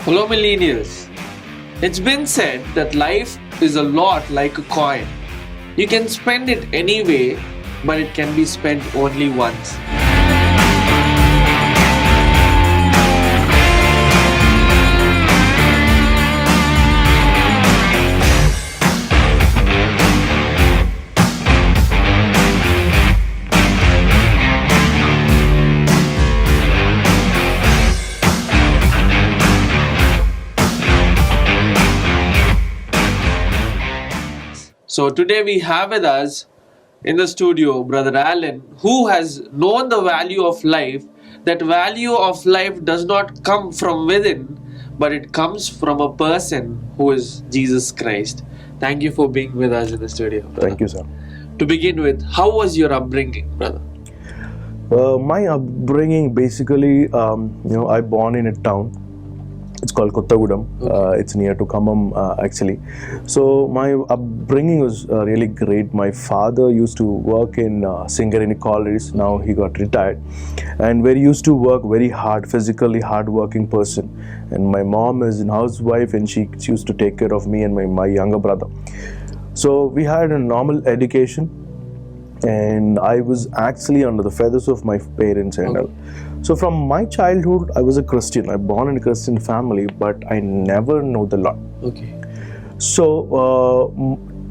Hello, millennials. It's been said that life is a lot like a coin. You can spend it any way, but it can be spent only once. So today we have with us in the studio Brother Alan, who has known the value of life. That value of life does not come from within, but it comes from a person who is Jesus Christ. Thank you for being with us in the studio, brother. Thank you, sir. To begin with, how was your upbringing, brother? My upbringing, basically, I born in a town. It's called Kottagudam. It's near to Khammam, actually. So my upbringing was really great. My father used to work in Singarini College. Now he got retired, and where he used to work very hard, physically hard-working person. And my mom is a housewife, and she used to take care of me and my younger brother. So we had a normal education, and I was actually under the feathers of my parents and all. So from my childhood, I was a Christian. I born in a Christian family, but I never know the Lord. Okay. So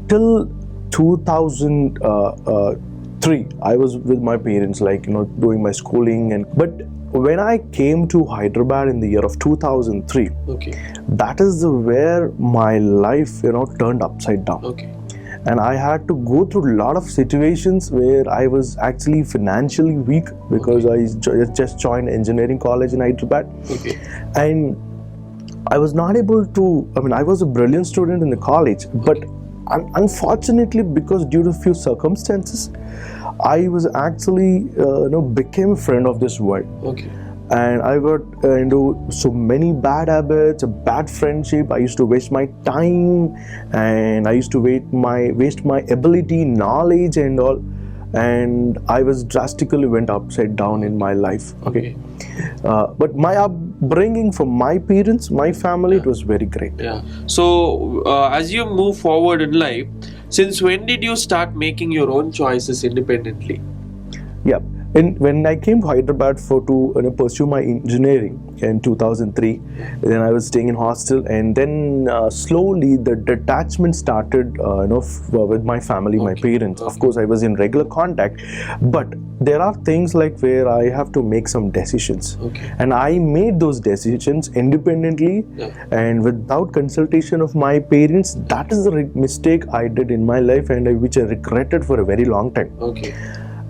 till 2003, I was with my parents, doing my schooling. But when I came to Hyderabad in the year of 2003, that is where my life, turned upside down. Okay. And I had to go through a lot of situations where I was actually financially weak because I just joined engineering college in Hyderabad. Okay. And I was not able to, I was a brilliant student in the college, but unfortunately, because due to few circumstances, I was actually, became a friend of this world. Okay. And I got into so many bad habits, a bad friendship. I used to waste my time, and I used to waste my ability, knowledge, and all. And I was drastically went upside down in my life. Okay. But my upbringing from my parents, my family, it was very great. Yeah. So as you move forward in life, since when did you start making your own choices independently? Yeah. And when I came to Hyderabad to pursue my engineering in 2003, then I was staying in hostel, and then slowly the detachment started, with my family, my parents. Of course, I was in regular contact, but there are things like where I have to make some decisions, and I made those decisions independently and without consultation of my parents. That is the mistake I did in my life, and which I regretted for a very long time. Okay.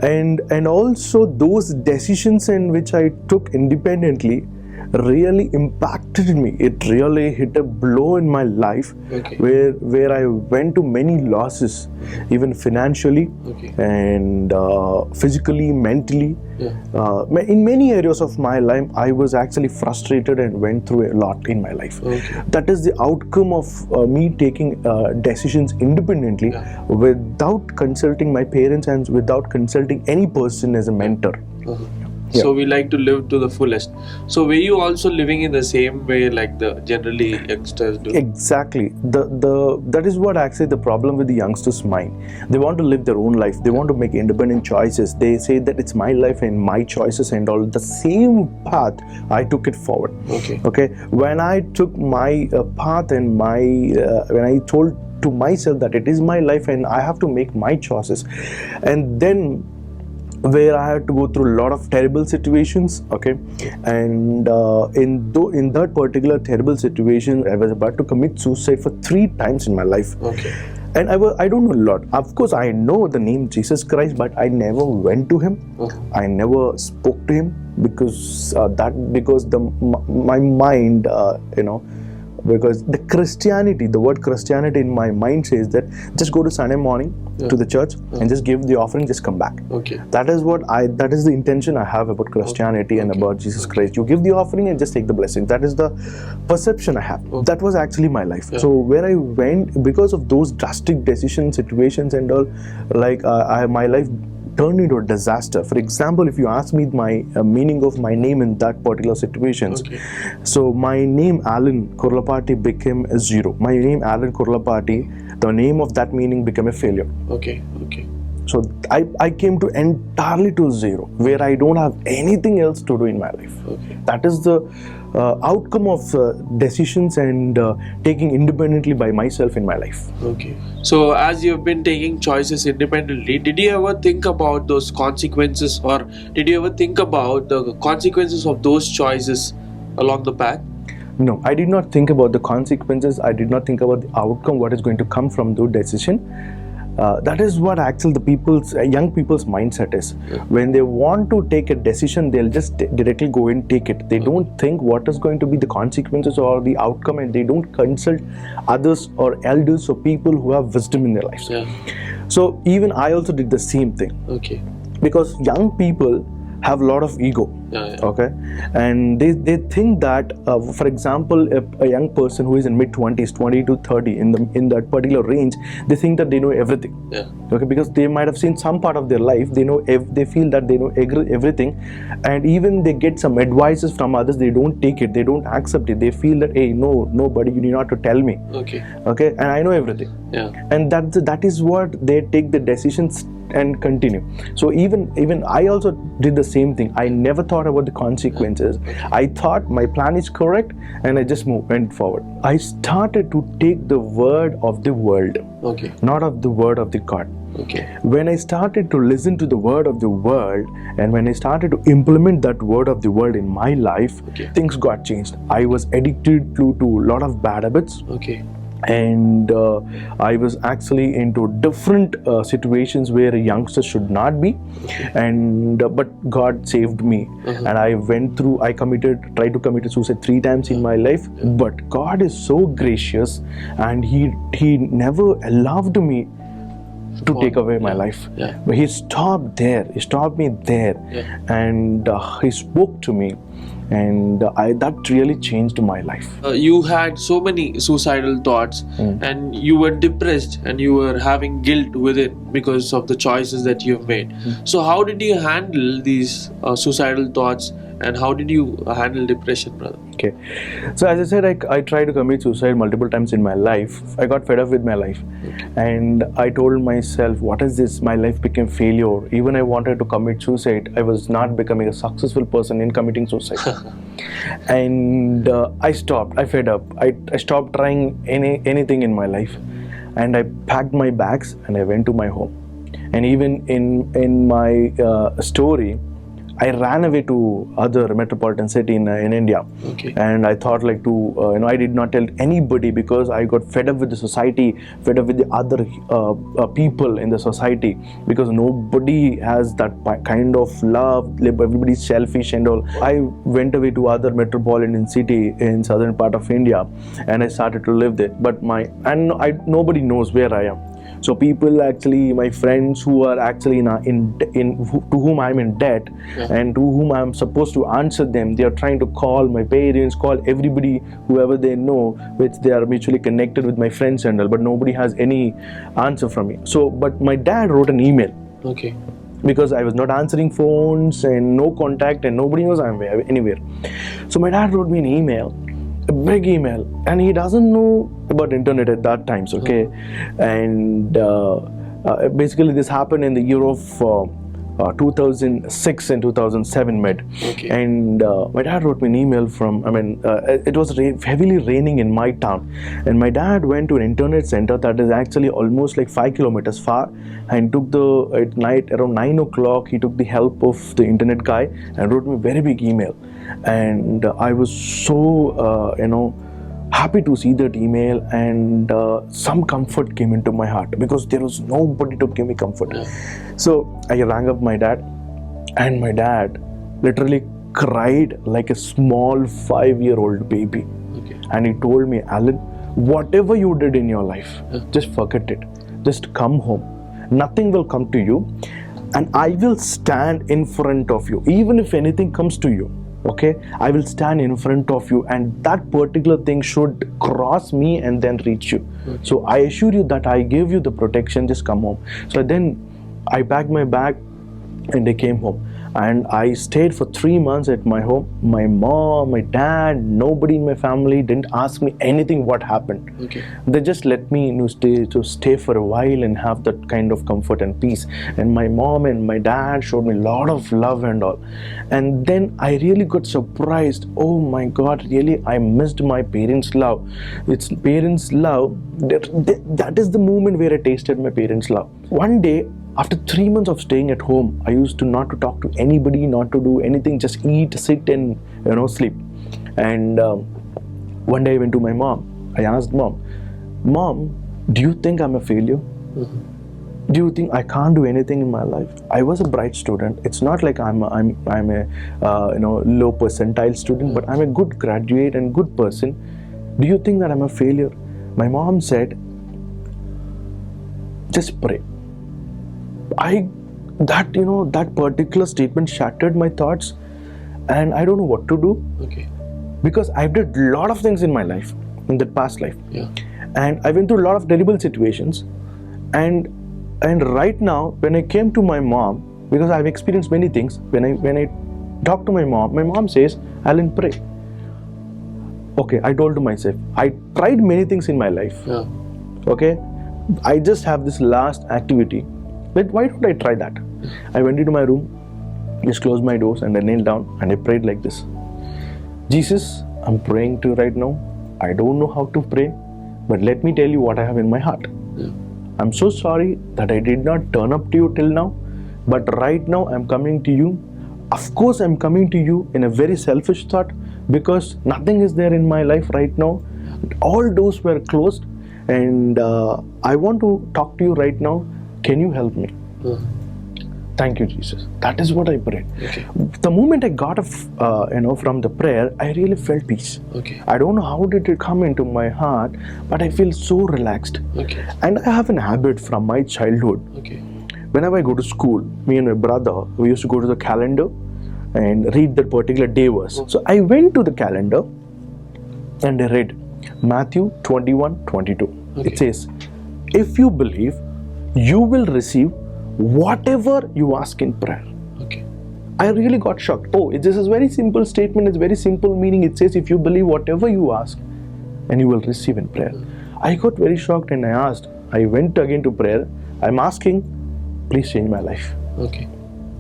And also those decisions in which I took independently really impacted me. It really hit a blow in my life, where I went to many losses, even financially and physically, mentally. In many areas of my life, I was actually frustrated and went through a lot in my life. That is the outcome of me taking decisions independently without consulting my parents and without consulting any person as a mentor. So we like to live to the fullest. So were you also living in the same way like the generally youngsters do? Exactly. That is what actually the problem with the youngsters' mind. They want to live their own life. They want to make independent choices. They say that it's my life and my choices and all. The same path, I took it forward. Okay. When I took my path and when I told to myself that it is my life and I have to make my choices, and then where I had to go through a lot of terrible situations, and in that particular terrible situation, I was about to commit suicide for 3 times in my life. And I don't know a lot. Of course, I know the name Jesus Christ, but I never went to him. I never spoke to him because my mind, because the word Christianity in my mind says that just go to Sunday morning to the church and just give the offering, just come back. That is the intention I have about Christianity and about Jesus Christ. You give the offering and just take the blessing. That is the perception I have. That was actually my life. So where I went, because of those drastic decisions, situations and all, my life turned into a disaster. For example, if you ask me my meaning of my name in that particular situations, Okay. so my name Alan Kurlapati became a zero. My name Alan Kurlapati, the name of that meaning became a failure. Okay. Okay. So I came to entirely to zero, where I don't have anything else to do in my life. Okay. That is the outcome of decisions and taking independently by myself in my life. Okay. So, as you've been taking choices independently, did you ever think about those consequences, or did you ever think about the consequences of those choices along the path? No, I did not think about the consequences. I did not think about the outcome, what is going to come from the decision. That is what actually the young people's mindset is. When they want to take a decision, they'll just directly go and take it. They don't think what is going to be the consequences or the outcome, and they don't consult others or elders or people who have wisdom in their lives. Yeah. So even I also did the same thing, Okay. because young people have a lot of ego. Yeah. Okay, and they think that for example, if a young person who is in mid-20s, 20 to 30, in that particular range, they think that they know everything. Yeah. Okay, because they might have seen some part of their life, they know they feel that they know everything, and even they get some advices from others, they don't take it, they don't accept it. They feel that, hey, nobody, you need not to tell me. Okay. Okay, and I know everything. Yeah. And that is what they take the decisions and continue. So even I also did the same thing. I never thought about the consequences. I thought my plan is correct, and I just went forward. I started to take the word of the world, Okay. not of the word of the God. Okay. When I started to listen to the word of the world, and when I started to implement that word of the world in my life, Okay. things got changed. I was addicted to a lot of bad habits, Okay. and I was actually into different situations where a youngster should not be, and but God saved me, and I tried to commit suicide 3 times in my life, but God is so gracious, and he never allowed me to take away my life. Yeah. But he stopped me there, and he spoke to me, and that really changed my life. You had so many suicidal thoughts, and you were depressed, and you were having guilt within because of the choices that you've made. So how did you handle these suicidal thoughts, and how did you handle depression, brother? Okay, so as I said, I tried to commit suicide multiple times in my life. I got fed up with my life, and I told myself, what is this? My life became failure. Even I wanted to commit suicide, I was not becoming a successful person in committing suicide. And I stopped. I fed up. I stopped trying anything in my life, and I packed my bags and I went to my home. And even in my story, I ran away to other metropolitan city in India. Okay. And I thought I did not tell anybody, because I got fed up with the society, fed up with the other people in the society, because nobody has that kind of love. Everybody's selfish and all. I went away to other metropolitan city in southern part of India, and I started to live there. But nobody knows where I am. So people, actually my friends who are actually to whom I'm in debt, and to whom I'm supposed to answer them, they are trying to call my parents, call everybody, whoever they know, which they are mutually connected with my friends and all, but nobody has any answer from me. So, but my dad wrote an email, Okay. because I was not answering phones and no contact, and nobody knows I'm anywhere. So my dad wrote me an email, a big email, and he doesn't know about internet at that times. Okay, and basically this happened in the year of 2006 and 2007 mid. Okay. And my dad wrote me an email from, it was heavily raining in my town, and my dad went to an internet center that is actually almost like 5 kilometers far, and took at night around 9 o'clock, he took the help of the internet guy and wrote me a very big email. And I was so happy to see that email, and some comfort came into my heart, because there was nobody to give me comfort. So I rang up my dad, and my dad literally cried like a small 5-year-old baby. Okay. And he told me, Alan, whatever you did in your life, just forget it. Just come home. Nothing will come to you, and I will stand in front of you. Even if anything comes to you, okay, I will stand in front of you, and that particular thing should cross me and then reach you. Okay. So I assure you that I give you the protection. Just come home. So then I packed my bag, and I came home, and I stayed for 3 months at my home. My mom, my dad, nobody in my family didn't ask me anything what happened. Okay. They just let me stay for a while and have that kind of comfort and peace. And my mom and my dad showed me a lot of love and all. And then I really got surprised. Oh my God, really I missed my parents' love. It's parents' love. That is the moment where I tasted my parents' love. One day, after 3 months of staying at home, I used to not to talk to anybody, not to do anything, just eat, sit, and sleep. And one day I went to my mom. I asked Mom, do you think I'm a failure? Do you think I can't do anything in my life? I was a bright student. It's not like I'm a low percentile student, but I'm a good graduate and good person. Do you think that I'm a failure? My mom said, just pray. That particular statement shattered my thoughts, and I don't know what to do. Okay. Because I've did a lot of things in my life, in the past life. Yeah. And I went through a lot of terrible situations. And right now, when I came to my mom, because I've experienced many things, when I talk to my mom says, Alan, pray. Okay, I told to myself, I tried many things in my life. Yeah. Okay, I just have this last activity. Why don't I try that? I went into my room, just closed my doors, and I knelt down and I prayed like this. Jesus, I'm praying to you right now. I don't know how to pray, but let me tell you what I have in my heart. Yeah. I'm so sorry that I did not turn up to you till now, but right now I'm coming to you. Of course, I'm coming to you in a very selfish thought, because nothing is there in my life right now. All doors were closed, and I want to talk to you right now. Can you help me? Thank you, Jesus. That is what I prayed. Okay. The moment I got from the prayer, I really felt peace. Okay. I don't know how did it come into my heart, but I feel so relaxed. Okay. And I have an habit from my childhood. Okay. Whenever I go to school, me and my brother, we used to go to the calendar and read that particular day verse. So I went to the calendar and I read Matthew 21:22. Okay. It says, if you believe, you will receive whatever you ask in prayer. Okay. I really got shocked. Oh, this is a very simple statement. It's very simple meaning. It says, if you believe whatever you ask, and you will receive in prayer. I got very shocked and I went again to prayer. I'm asking, please change my life. Okay.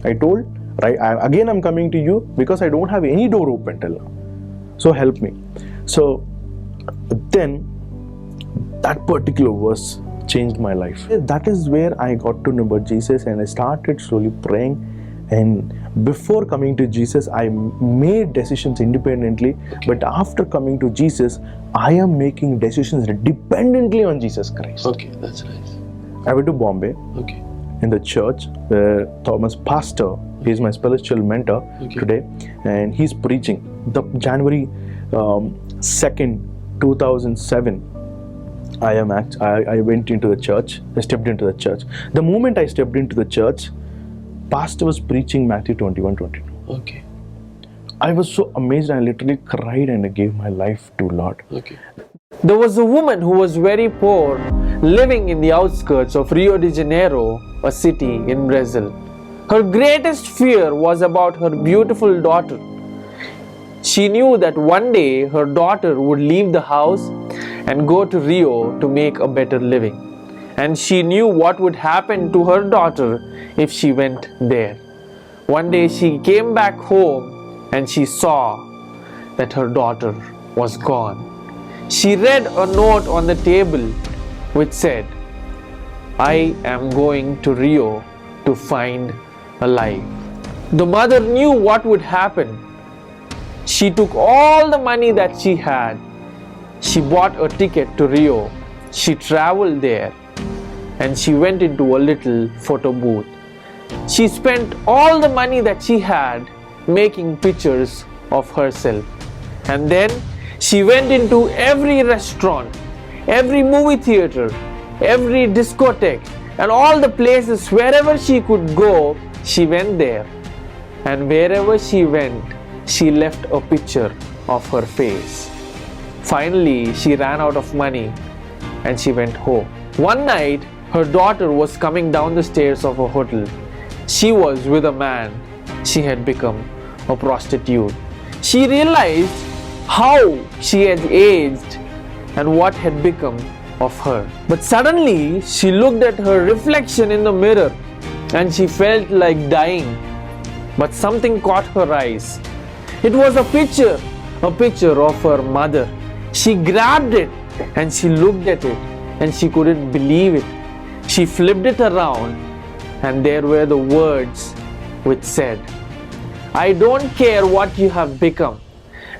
I told, again I'm coming to you because I don't have any door open till now. So help me. So then that particular verse changed my life. That is where I got to know about Jesus, and I started slowly praying. And before coming to Jesus, I made decisions independently. Okay. But after coming to Jesus, I am making decisions dependently on Jesus Christ. Okay, that's nice. I went to Bombay Okay. in the church where Thomas Pastor, he's my spiritual mentor today, and he's preaching. The January 2nd, 2007. I went into the church. I stepped into the church. The moment I stepped into the church, Pastor was preaching Matthew 21:22. Okay. I was so amazed. I literally cried and I gave my life to Lord. Okay. There was a woman who was very poor, living in the outskirts of Rio de Janeiro, a city in Brazil. Her greatest fear was about her beautiful daughter. She knew that one day her daughter would leave the house and go to Rio to make a better living. And she knew what would happen to her daughter if she went there. One day she came back home and she saw that her daughter was gone. She read a note on the table which said, I am going to Rio to find a life. The mother knew what would happen. She took all the money that she had. She bought a ticket to Rio. She traveled there and she went into a little photo booth. She spent all the money that she had making pictures of herself. And then she went into every restaurant, every movie theater, every discotheque, and all the places wherever she could go, she went there. And wherever she went, she left a picture of her face. Finally, she ran out of money and she went home. One night, her daughter was coming down the stairs of a hotel she was with a man, she had become a prostitute. She realized how she had aged and what had become of her. But suddenly she looked at her reflection in the mirror and she felt like dying. But something caught her eyes. It was a picture of her mother. She grabbed it and she looked at it and she couldn't believe it. She flipped it around and there were the words which said, "I don't care what you have become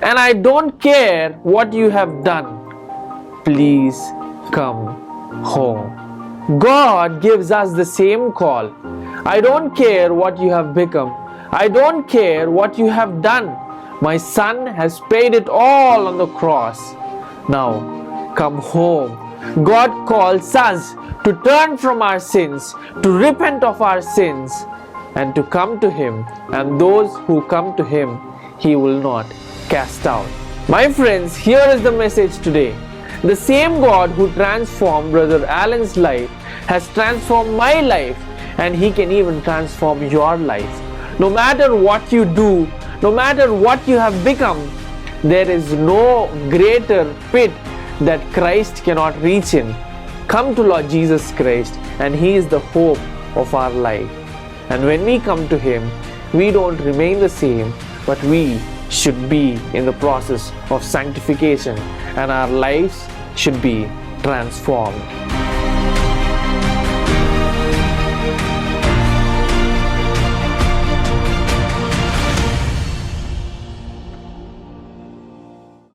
and I don't care what you have done. Please come home." God gives us the same call. I don't care what you have become. I don't care what you have done. My son has paid it all on the cross. Now come home. God calls us to turn from our sins, to repent of our sins, and to come to Him. And those who come to Him, He will not cast out. My friends, here is the message today. The same God who transformed Brother Allen's life has transformed my life, and He can even transform your life. No matter what you do, no matter what you have become, there is no greater pit that Christ cannot reach in. Come to Lord Jesus Christ, and He is the hope of our life. And when we come to Him, we don't remain the same, but we should be in the process of sanctification, and our lives should be transformed.